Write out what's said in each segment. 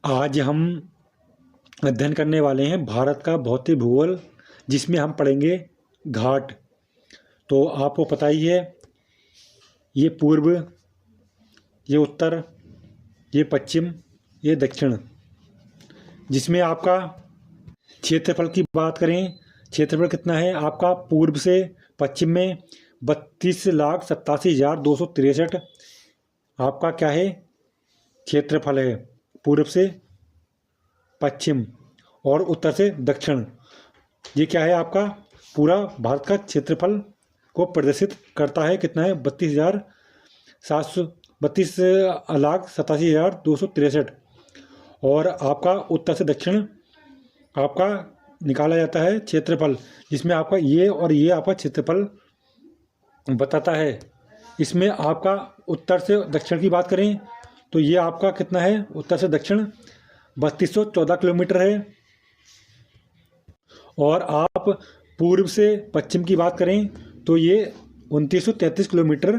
आज हम अध्ययन करने वाले हैं भारत का भौतिक भूगोल, जिसमें हम पढ़ेंगे घाट। तो आपको पता ही है, ये पूर्व, ये उत्तर, ये पश्चिम, ये दक्षिण। जिसमें आपका क्षेत्रफल की बात करें, क्षेत्रफल कितना है आपका पूर्व से पश्चिम में 32,87,263 आपका क्या है, क्षेत्रफल है पूर्व से पश्चिम और उत्तर से दक्षिण। ये क्या है आपका पूरा भारत का क्षेत्रफल को प्रदर्शित करता है। कितना है, 32,87,263। और आपका उत्तर से दक्षिण आपका निकाला जाता है क्षेत्रफल, जिसमें आपका ये और ये आपका क्षेत्रफल बताता है। इसमें आपका उत्तर से दक्षिण की बात करें तो ये आपका कितना है, उत्तर से दक्षिण 3214 किलोमीटर है। और आप पूर्व से पश्चिम की बात करें तो ये 2933 किलोमीटर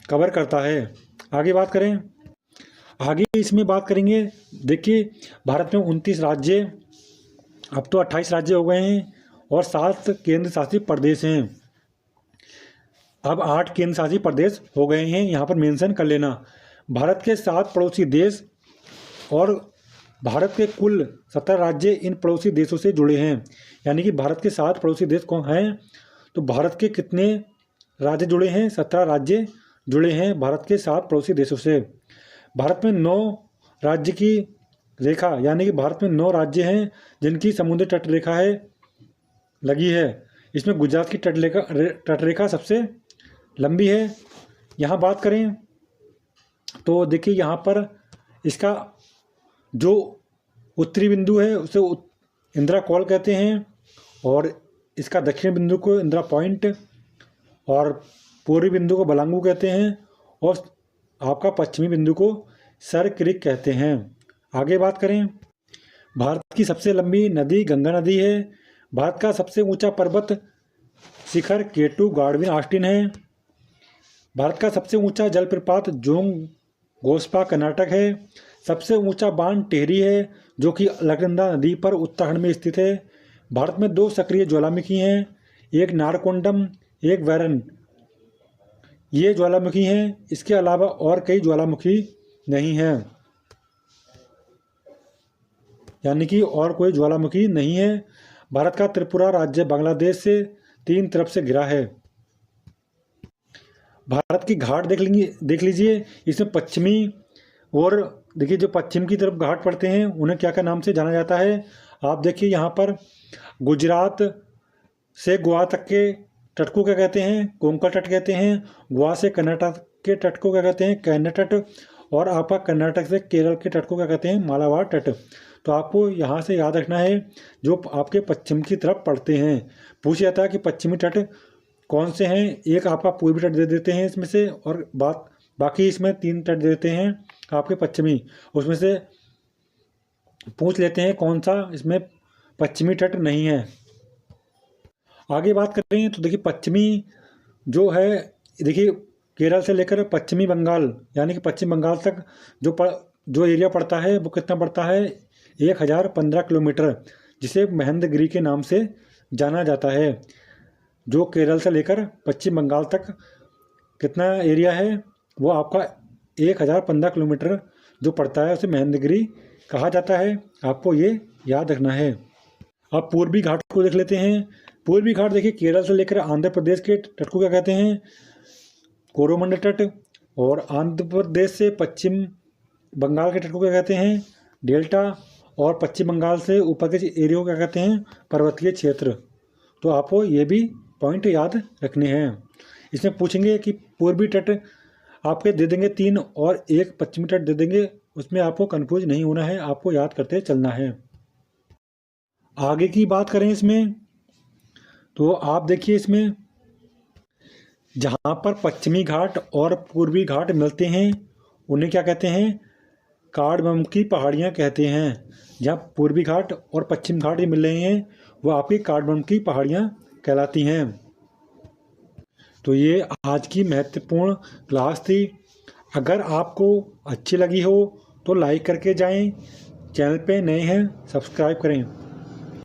कवर करता है। आगे बात करें, आगे इसमें बात करेंगे। देखिए, भारत में 29 राज्य, अब तो 28 राज्य हो गए हैं और 7 केंद्र शासित प्रदेश हैं। अब 8 केंद्र शासित प्रदेश हो गए हैं, यहाँ पर मेंशन कर लेना। भारत के 7 पड़ोसी देश और भारत के कुल 17 राज्य इन पड़ोसी देशों से जुड़े हैं। यानी कि भारत के 7 पड़ोसी देश कौन हैं, तो भारत के कितने राज्य जुड़े हैं, 17 राज्य जुड़े हैं भारत के 7 पड़ोसी देशों से। भारत में 9 राज्य की रेखा, यानी कि भारत में 9 राज्य हैं जिनकी समुद्री तट रेखा है लगी है। इसमें गुजरात की तटरेखा सबसे लंबी है। यहाँ बात करें तो देखिए, यहाँ पर इसका जो उत्तरी बिंदु है उसे इंदिरा कॉल कहते हैं, और इसका दक्षिण बिंदु को इंदिरा पॉइंट, और पूर्वी बिंदु को बलांगू कहते हैं, और आपका पश्चिमी बिंदु को सर क्रीक कहते हैं। आगे बात करें, भारत की सबसे लंबी नदी गंगा नदी है। भारत का सबसे ऊंचा पर्वत शिखर केटू गार्डविन ऑस्टिन है। भारत का सबसे ऊंचा जलप्रपात जोंग गोस्पा कर्नाटक है। सबसे ऊंचा बांध टेहरी है, जो कि अलकनंदा नदी पर उत्तराखंड में स्थित है। भारत में 2 सक्रिय ज्वालामुखी हैं, एक नारकोंडम, एक वैरन। ये ज्वालामुखी हैं, इसके अलावा और कई ज्वालामुखी नहीं हैं, यानी कि और कोई ज्वालामुखी नहीं है। भारत का त्रिपुरा राज्य बांग्लादेश से 3 तरफ से घिरा है। भारत की घाट देख लीजिए। इसमें पश्चिमी और देखिए, जो पश्चिम की तरफ घाट पड़ते हैं उन्हें क्या क्या नाम से जाना जाता है। आप देखिए, यहाँ पर गुजरात से गोवा तक के तट को क्या कहते हैं, कोंकण तट कहते हैं। गोवा से कर्नाटक के तट को क्या कहते हैं, कैन्या तट। और आपका कर्नाटक से केरल के तट को क्या कहते हैं, मालाबार तट। तो आपको यहाँ से याद रखना है, जो आपके पश्चिम की तरफ पड़ते हैं। पूछा जाता है कि पश्चिमी तट कौन से हैं। एक आपका पूर्वी तट दे देते हैं इसमें से, और बाकी इसमें 3 तट देते हैं आपके पश्चिमी। उसमें से पूछ लेते हैं कौन सा इसमें पश्चिमी तट नहीं है। आगे बात करें तो देखिए, पश्चिमी जो है, देखिए केरल से लेकर पश्चिमी बंगाल, यानी कि पश्चिम बंगाल तक जो एरिया पड़ता है वो कितना पड़ता है, 1015 किलोमीटर, जिसे महेंद्रगिरी के नाम से जाना जाता है। जो केरल से लेकर पश्चिम बंगाल तक कितना एरिया है, वो आपका 1015 किलोमीटर जो पड़ता है उसे महेंद्रगिरी कहा जाता है। आपको ये याद रखना है। अब पूर्वी घाट को देख लेते हैं। पूर्वी घाट देखिए, केरल से लेकर आंध्र प्रदेश के तट को क्या कहते हैं, कोरोमंडल तट। और आंध्र प्रदेश से पश्चिम बंगाल के तट को क्या कहते हैं, डेल्टा। और पश्चिम बंगाल से ऊपर के एरिया को क्या कहते हैं, पर्वतीय क्षेत्र। तो आपको ये भी पॉइंट याद रखने हैं। इसमें पूछेंगे कि पूर्वी तट आपके दे देंगे 3 और एक पश्चिमी तट दे देंगे, उसमें आपको कंफ्यूज नहीं होना है, आपको याद करते चलना है। आगे की बात करें इसमें तो आप देखिए, इसमें जहाँ पर पश्चिमी घाट और पूर्वी घाट मिलते हैं उन्हें क्या कहते हैं, कार्डमम की पहाड़ियाँ कहते हैं। जहाँ पूर्वी घाट और पश्चिम घाट मिल रहे हैं वो आपकी कार्डमम की पहाड़ियाँ कहलाती हैं। तो ये आज की महत्वपूर्ण क्लास थी। अगर आपको अच्छी लगी हो तो लाइक करके जाएं। चैनल पे नए हैं सब्सक्राइब करें।